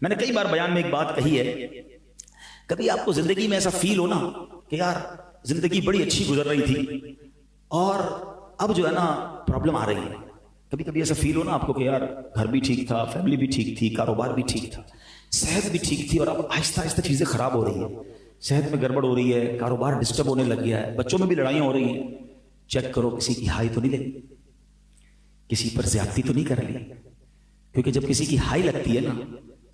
میں نے کئی بار بیان میں ایک بات کہی ہے، کبھی آپ کو زندگی میں ایسا فیل ہو نا کہ یار زندگی بڑی اچھی گزر رہی تھی اور اب جو ہے نا پرابلم آ رہی ہے. کبھی کبھی ایسا فیل ہو نا آپ کو کہ یار گھر بھی ٹھیک تھا، فیملی بھی ٹھیک تھی، کاروبار بھی ٹھیک تھا، صحت بھی ٹھیک تھی، اور اب آہستہ آہستہ چیزیں خراب ہو رہی ہیں، صحت میں گڑبڑ ہو رہی ہے، کاروبار ڈسٹرب ہونے لگ گیا ہے، بچوں میں بھی لڑائیاں ہو رہی ہیں. چیک کرو کسی کی ہائی تو نہیں لگی، کسی پر زیادتی تو نہیں کر لی، کیونکہ جب کسی کی ہائی لگتی ہے نا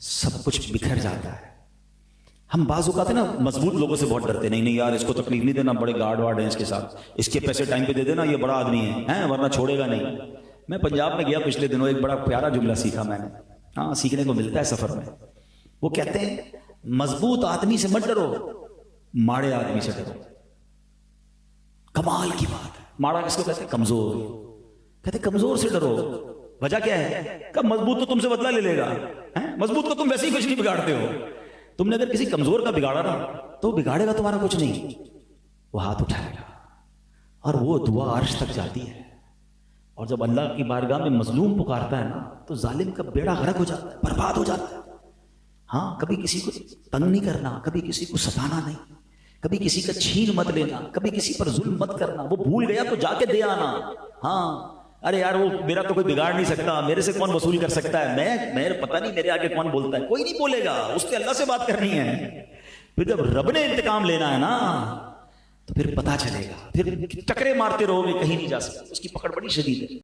سب کچھ بکھر جاتا ہے. ہم بعض اوقات ہے نا مضبوط لوگوں سے بہت ڈرتے، نہیں یار اس کو تکلیف نہیں دینا، بڑے گارڈ وارڈ ہیں اس کے ساتھ، اس کے پیسے ٹائم پہ دے دینا، یہ بڑا آدمی ہے ورنہ چھوڑے گا نہیں. میں پنجاب میں گیا پچھلے دنوں، ایک بڑا پیارا جملہ سیکھا میں نے، ہاں سیکھنے کو ملتا ہے سفر میں. وہ کہتے ہیں مضبوط آدمی سے مت ڈرو، ماڑے آدمی سے ڈرو. کمال کی بات ہے. ماڑا کس کو کہتے ہیں؟ کمزور. کہتے کمزور سے ڈرو. وجہ کیا ہے؟ کہ مضبوط تو تم سے بدلہ لے لے گا، مضبوط کو تم ویسے ہی کچھ نہیں بگاڑتے ہو. تم نے اگر کسی کمزور کا بگاڑا نا تو بگاڑے گا تمہارا کچھ نہیں، وہ ہاتھ اٹھائے گا اور وہ دعا عرش تک جاتی ہے. اور جب اللہ کی بارگاہ میں مظلوم پکارتا ہے نا تو ظالم کا بیڑا غرق ہو جاتا ہے، برباد ہو جاتا ہے. ہاں کبھی کسی کو تنگ نہیں کرنا، کبھی کسی کو ستانا نہیں، کبھی کسی کا چھین مت لینا، کبھی کسی پر ظلم مت کرنا. وہ بھول گیا تو جا کے دے آنا. ہاں ارے یار وہ میرا تو کوئی بگاڑ نہیں سکتا، میرے سے کون وصول کر سکتا ہے، میں پتہ نہیں میرے آگے کون بولتا ہے. کوئی نہیں بولے گا، اس سے اللہ سے بات کرنی ہے. پھر جب رب نے انتقام لینا ہے نا تو پھر پتہ چلے گا. پھر ٹکرے مارتے رہو گے، کہیں نہیں جا سکتے. اس کی پکڑ بڑی شدید ہے.